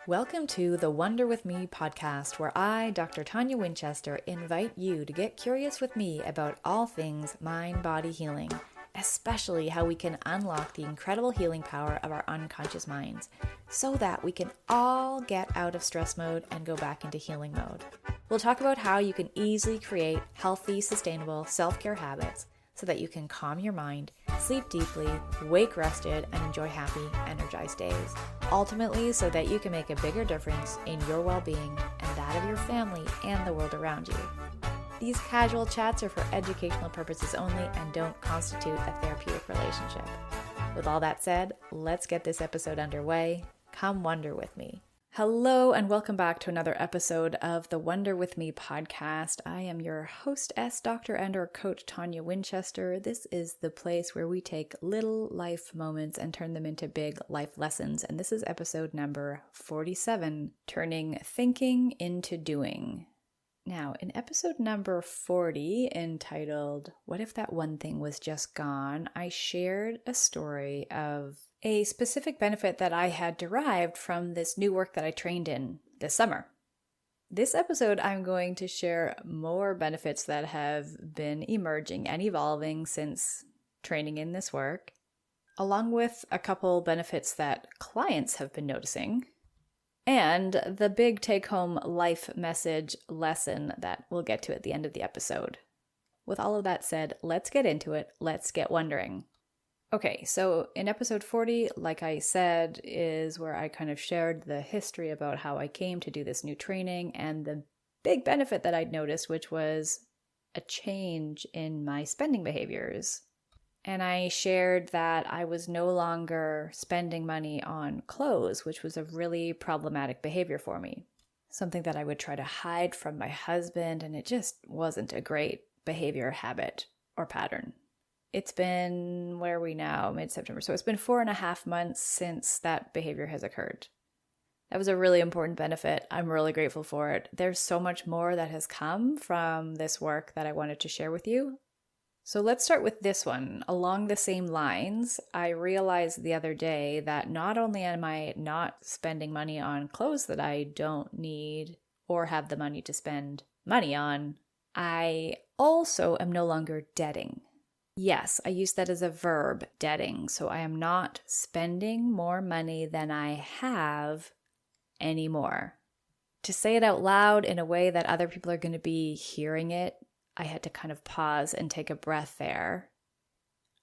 Welcome to the Wonder With Me podcast, where I, Dr. Tonia Winchester, invite you to get curious with me about all things mind-body healing, especially how we can unlock the incredible healing power of our unconscious minds, so that we can all get out of stress mode and go back into healing mode. We'll talk about how you can easily create healthy, sustainable self-care habits so that you can calm your mind, sleep deeply, wake rested, and enjoy happy, energized days. Ultimately, so that you can make a bigger difference in your well-being and that of your family and the world around you. These casual chats are for educational purposes only and don't constitute a therapeutic relationship. With all that said, let's get this episode underway. Come wonder with me. Hello and welcome back to another episode of the Wonder With Me podcast. I am your hostess, Dr. and/or Coach Tonia Winchester. This is the place where we take little life moments and turn them into big life lessons. And this is episode number 47, Turning Thinking into Doing. Now, in episode number 40, entitled, What If That One Thing Was Just Gone?, I shared a story of a specific benefit that I had derived from this new work that I trained in this summer. This episode, I'm going to share more benefits that have been emerging and evolving since training in this work, along with a couple benefits that clients have been noticing, and the big take-home life message lesson that we'll get to at the end of the episode. With all of that said, let's get into it. Let's get wondering. Okay, so in episode 40, like I said, is where I kind of shared the history about how I came to do this new training and the big benefit that I'd noticed, which was a change in my spending behaviors. And I shared that I was no longer spending money on clothes, which was a really problematic behavior for me. Something that I would try to hide from my husband, and it just wasn't a great behavior habit or pattern. It's been, where are we now? Mid-September. So it's been 4.5 months since that behavior has occurred. That was a really important benefit. I'm really grateful for it. There's so much more that has come from this work that I wanted to share with you. So let's start with this one. Along the same lines, I realized the other day that not only am I not spending money on clothes that I don't need or have the money to spend money on, I also am no longer debting. Yes, I use that as a verb, debting. So I am not spending more money than I have anymore. To say it out loud in a way that other people are going to be hearing it, I had to kind of pause and take a breath there.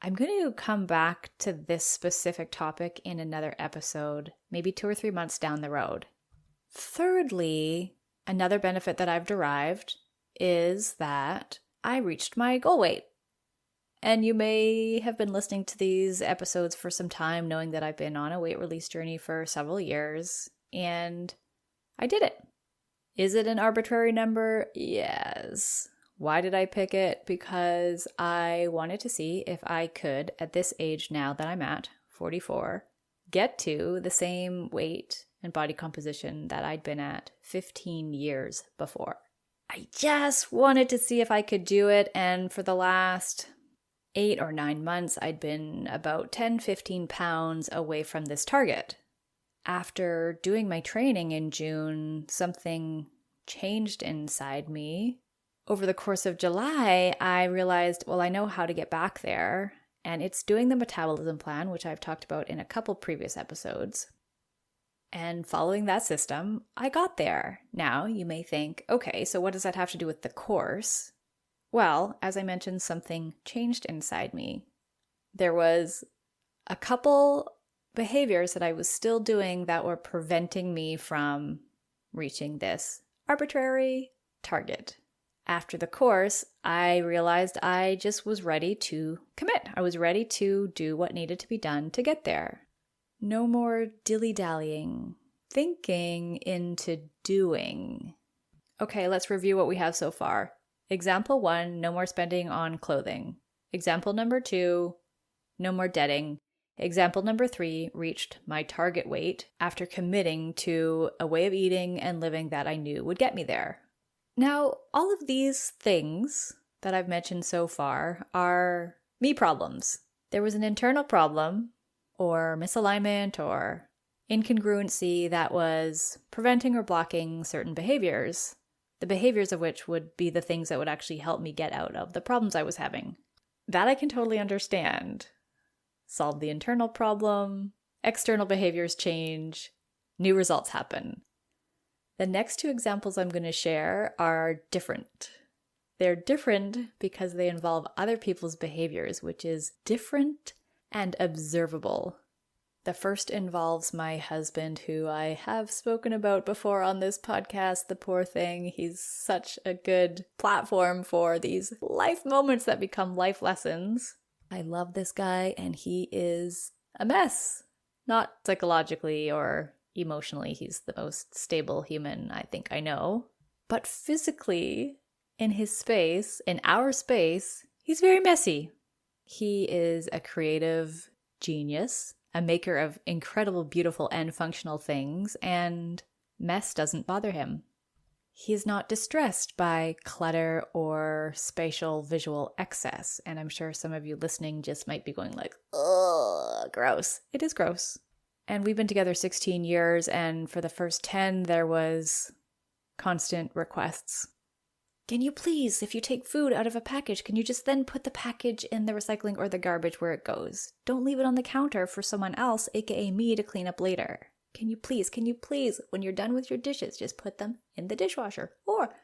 I'm going to come back to this specific topic in another episode, maybe 2 or 3 months down the road. Thirdly, another benefit that I've derived is that I reached my goal weight. And you may have been listening to these episodes for some time, knowing that I've been on a weight release journey for several years, and I did it. Is it an arbitrary number? Yes. Why did I pick it? Because I wanted to see if I could, at this age now that I'm at, 44, get to the same weight and body composition that I'd been at 15 years before. I just wanted to see if I could do it, and for the last 8 or 9 months, I'd been about 10-15 pounds away from this target. After doing my training in June, something changed inside me. Over the course of July, I realized, well, I know how to get back there, and it's doing the metabolism plan, which I've talked about in a couple previous episodes. And following that system, I got there. Now, you may think, okay, so what does that have to do with the course? Well, as I mentioned, something changed inside me. There was a couple behaviors that I was still doing that were preventing me from reaching this arbitrary target. After the course, I realized I just was ready to commit. I was ready to do what needed to be done to get there. No more dilly-dallying, thinking into doing. Okay, let's review what we have so far. Example 1, no more spending on clothing. Example number 2, no more debting. Example number 3, reached my target weight after committing to a way of eating and living that I knew would get me there. Now, all of these things that I've mentioned so far are me problems. There was an internal problem or misalignment or incongruency that was preventing or blocking certain behaviors, the behaviors of which would be the things that would actually help me get out of the problems I was having. That I can totally understand. Solve the internal problem, external behaviors change, new results happen. The next two examples I'm going to share are different. They're different because they involve other people's behaviors, which is different and observable. The first involves my husband, who I have spoken about before on this podcast. The poor thing. He's such a good platform for these life moments that become life lessons. I love this guy, and he is a mess. Not psychologically or emotionally. He's the most stable human I think I know. But physically, in his space, in our space, he's very messy. He is a creative genius, a maker of incredible, beautiful, and functional things, and mess doesn't bother him. He's not distressed by clutter or spatial visual excess, and I'm sure some of you listening just might be going like, ugh, gross. It is gross. And we've been together 16 years, and for the first 10, there was constant requests. Can you please, if you take food out of a package, can you just then put the package in the recycling or the garbage where it goes? Don't leave it on the counter for someone else, aka me, to clean up later. Can you please, when you're done with your dishes, just put them in the dishwasher or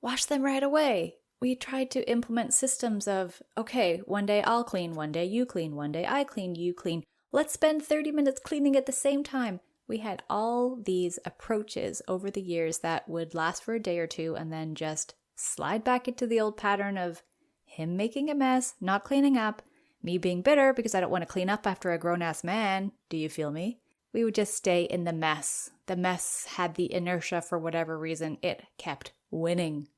wash them right away? We tried to implement systems of, okay, one day I'll clean, one day you clean, one day I clean, you clean. Let's spend 30 minutes cleaning at the same time. We had all these approaches over the years that would last for a day or two and then just slide back into the old pattern of him making a mess, not cleaning up, me being bitter because I don't want to clean up after a grown-ass man. Do you feel me? We would just stay in the mess. The mess had the inertia for whatever reason. It kept winning.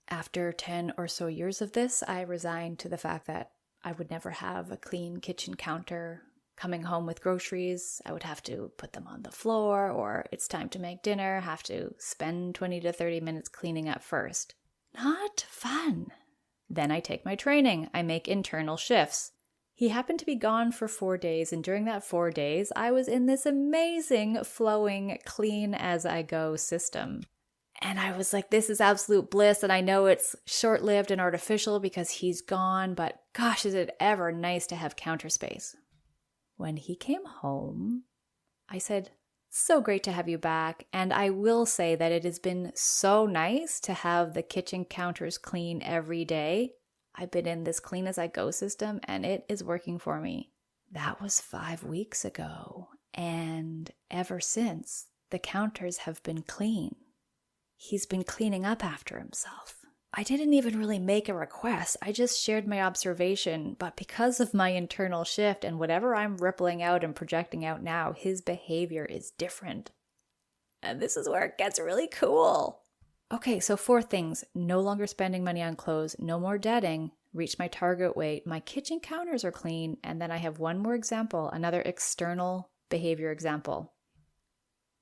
After 10 or so years of this, I resigned to the fact that I would never have a clean kitchen counter. Coming home with groceries, I would have to put them on the floor, or it's time to make dinner, have to spend 20 to 30 minutes cleaning up first. Not fun. Then I take my training. I make internal shifts. He happened to be gone for 4 days, and during that 4 days, I was in this amazing, flowing, clean as I go system. And I was like, this is absolute bliss, and I know it's short-lived and artificial because he's gone, but gosh, is it ever nice to have counter space. When he came home, I said, so great to have you back, and I will say that it has been so nice to have the kitchen counters clean every day. I've been in this clean as I go system, and it is working for me. That was 5 weeks ago, and ever since, the counters have been clean. He's been cleaning up after himself. I didn't even really make a request. I just shared my observation, but because of my internal shift and whatever I'm rippling out and projecting out now, his behavior is different. And this is where it gets really cool. Okay, so 4 things. No longer spending money on clothes, no more debting, reach my target weight, my kitchen counters are clean, and then I have one more example, another external behavior example.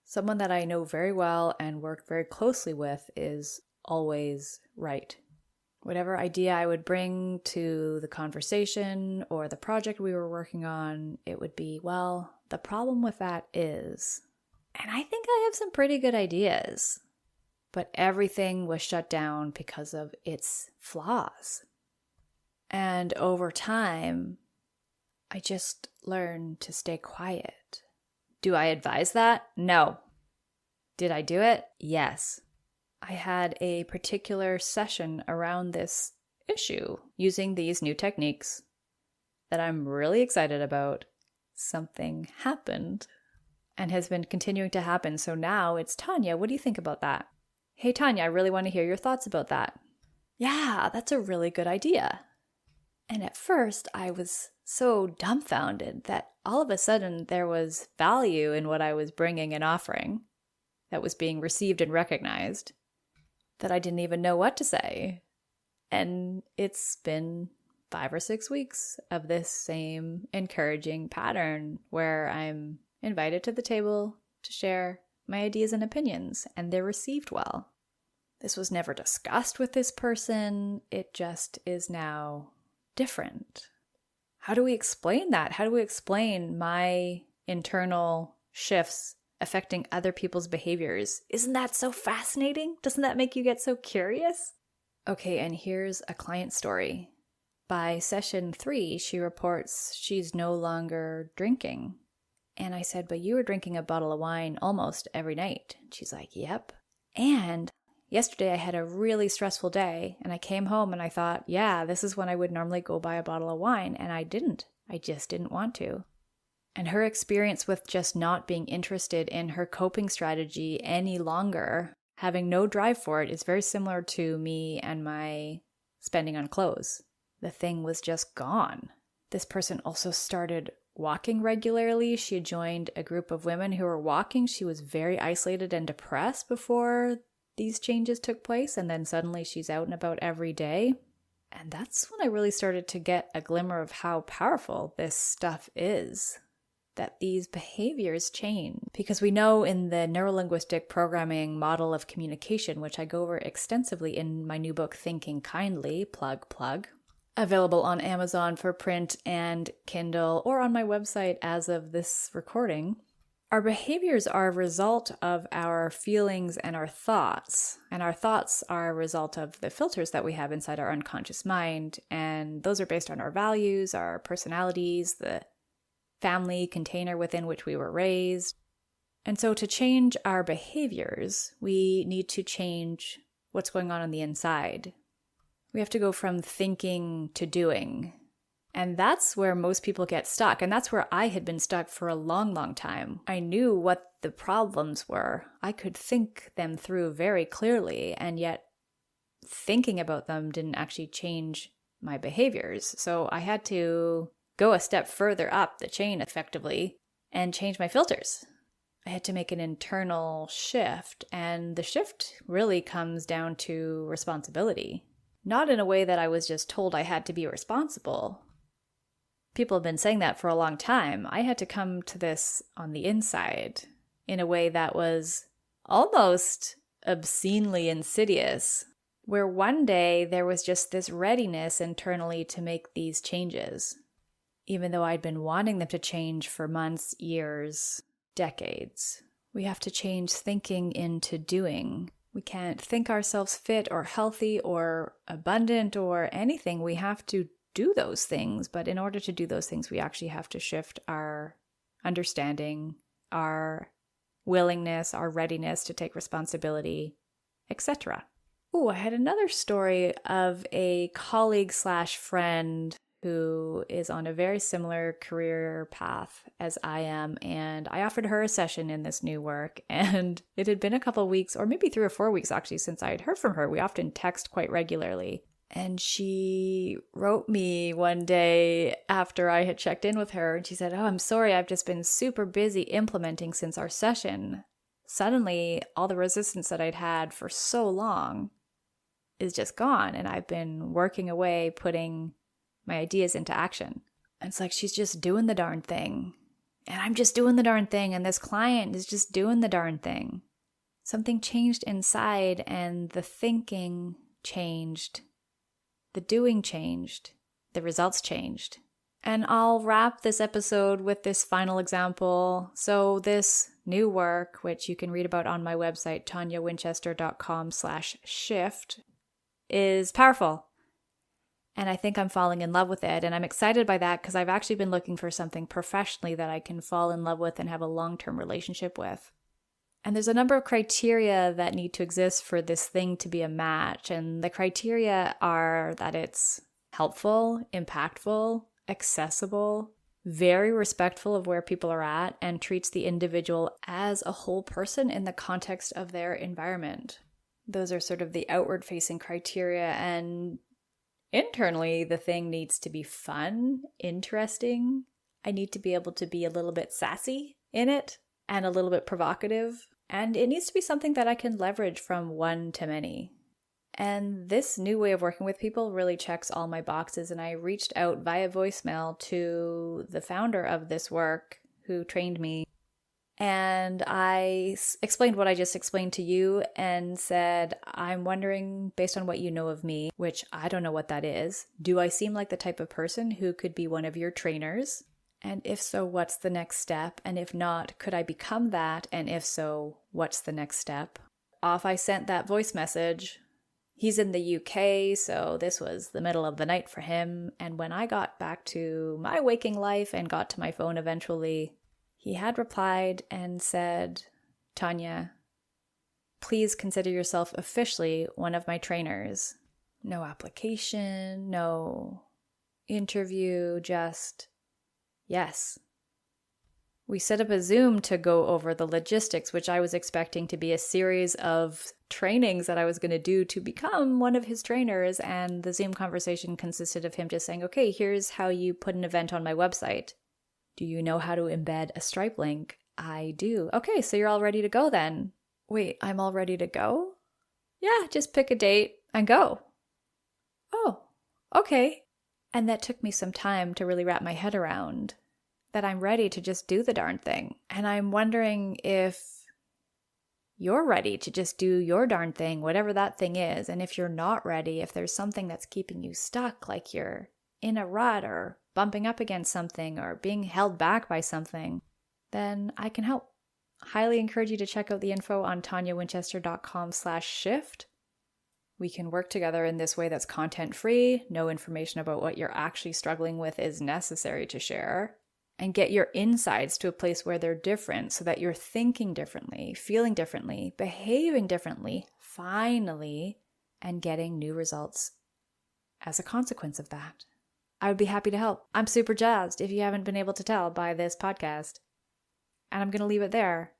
Someone that I know very well and work very closely with is always right. Whatever idea I would bring to the conversation or the project we were working on, it would be, well, the problem with that is, and I think I have some pretty good ideas, but everything was shut down because of its flaws. And over time, I just learned to stay quiet. Do I advise that? No. Did I do it? Yes. I had a particular session around this issue using these new techniques that I'm really excited about. Something happened and has been continuing to happen. So now it's Tonia. What do you think about that? Hey, Tonia, I really want to hear your thoughts about that. Yeah, that's a really good idea. And at first I was so dumbfounded that all of a sudden there was value in what I was bringing and offering that was being received and recognized, that I didn't even know what to say. And it's been 5 or 6 weeks of this same encouraging pattern where I'm invited to the table to share my ideas and opinions, and they're received well. This was never discussed with this person. It just is now different. How do we explain that? How do we explain my internal shifts affecting other people's behaviors. Isn't that so fascinating? Doesn't that make you get so curious? Okay, and here's a client story. By session 3, she reports she's no longer drinking. And I said, but you were drinking a bottle of wine almost every night. And she's like, yep. And yesterday I had a really stressful day and I came home and I thought, yeah, this is when I would normally go buy a bottle of wine. And I didn't. I just didn't want to. And her experience with just not being interested in her coping strategy any longer, having no drive for it, is very similar to me and my spending on clothes. The thing was just gone. This person also started walking regularly. She had joined a group of women who were walking. She was very isolated and depressed before these changes took place. And then suddenly she's out and about every day. And that's when I really started to get a glimmer of how powerful this stuff is, that these behaviors change. Because we know in the neurolinguistic programming model of communication, which I go over extensively in my new book, Thinking Kindly, plug, available on Amazon for print and Kindle, or on my website as of this recording, our behaviors are a result of our feelings and our thoughts. And our thoughts are a result of the filters that we have inside our unconscious mind. And those are based on our values, our personalities, the family container within which we were raised. And so to change our behaviors, we need to change what's going on the inside. We have to go from thinking to doing. And that's where most people get stuck. And that's where I had been stuck for a long, long time. I knew what the problems were. I could think them through very clearly. And yet thinking about them didn't actually change my behaviors. So I had to go a step further up the chain effectively and change my filters. I had to make an internal shift. And the shift really comes down to responsibility. Not in a way that I was just told I had to be responsible. People have been saying that for a long time. I had to come to this on the inside in a way that was almost obscenely insidious, where one day there was just this readiness internally to make these changes, even though I'd been wanting them to change for months, years, decades. We have to change thinking into doing. We can't think ourselves fit or healthy or abundant or anything. We have to do those things. But in order to do those things, we actually have to shift our understanding, our willingness, our readiness to take responsibility, etc. Oh, I had another story of a colleague / friend who is on a very similar career path as I am. And I offered her a session in this new work. And it had been a couple of weeks, or maybe 3 or 4 weeks actually, since I had heard from her. We often text quite regularly. And she wrote me one day after I had checked in with her. And she said, oh, I'm sorry, I've just been super busy implementing since our session. Suddenly, all the resistance that I'd had for so long is just gone. And I've been working away, putting my ideas into action. And it's like she's just doing the darn thing. And I'm just doing the darn thing. And this client is just doing the darn thing. Something changed inside and the thinking changed. The doing changed. The results changed. And I'll wrap this episode with this final example. So this new work, which you can read about on my website, toniawinchester.com/shift, is powerful. And I think I'm falling in love with it. And I'm excited by that because I've actually been looking for something professionally that I can fall in love with and have a long-term relationship with. And there's a number of criteria that need to exist for this thing to be a match. And the criteria are that it's helpful, impactful, accessible, very respectful of where people are at, and treats the individual as a whole person in the context of their environment. Those are sort of the outward-facing criteria. And internally, the thing needs to be fun, interesting. I need to be able to be a little bit sassy in it and a little bit provocative. And it needs to be something that I can leverage from one to many. And this new way of working with people really checks all my boxes. And I reached out via voicemail to the founder of this work who trained me. And I explained what I just explained to you and said, I'm wondering, based on what you know of me, which I don't know what that is, do I seem like the type of person who could be one of your trainers? And if so, what's the next step? And if not, could I become that? And if so, what's the next step? Off I sent that voice message. He's in the UK, so this was the middle of the night for him. And when I got back to my waking life and got to my phone eventually, he had replied and said, "Tonia, please consider yourself officially one of my trainers." No application, no interview, just yes. We set up a Zoom to go over the logistics, which I was expecting to be a series of trainings that I was going to do to become one of his trainers. And the Zoom conversation consisted of him just saying, "Okay, here's how you put an event on my website. Do you know how to embed a Stripe link?" "I do." "Okay, so you're all ready to go then." "Wait, I'm all ready to go?" "Yeah, just pick a date and go." "Oh, okay." And that took me some time to really wrap my head around that I'm ready to just do the darn thing. And I'm wondering if you're ready to just do your darn thing, whatever that thing is. And if you're not ready, if there's something that's keeping you stuck, like you're in a rut or bumping up against something or being held back by something, then I can help. Highly encourage you to check out the info on toniawinchester.com/shift. We can work together in this way that's content-free. No information about what you're actually struggling with is necessary to share. And get your insides to a place where they're different so that you're thinking differently, feeling differently, behaving differently, finally, and getting new results as a consequence of that. I would be happy to help. I'm super jazzed, if you haven't been able to tell by this podcast. And I'm going to leave it there.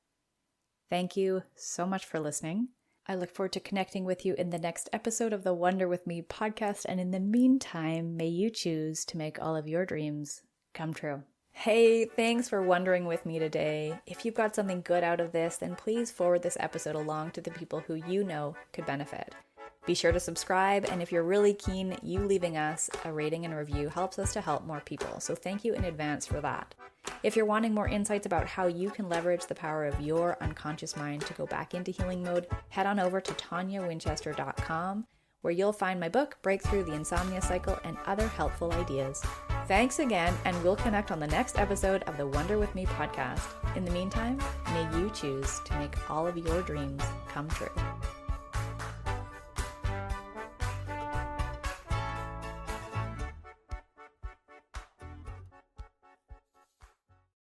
Thank you so much for listening. I look forward to connecting with you in the next episode of the Wonder With Me podcast. And in the meantime, may you choose to make all of your dreams come true. Hey, thanks for wondering with me today. If you've got something good out of this, then please forward this episode along to the people who you know could benefit. Be sure to subscribe, and if you're really keen, you leaving us a rating and review helps us to help more people, so thank you in advance for that. If you're wanting more insights about how you can leverage the power of your unconscious mind to go back into healing mode, head on over to toniawinchester.com, where you'll find my book, Breakthrough the Insomnia Cycle, and other helpful ideas. Thanks again, and we'll connect on the next episode of the Wonder With Me podcast. In the meantime, may you choose to make all of your dreams come true.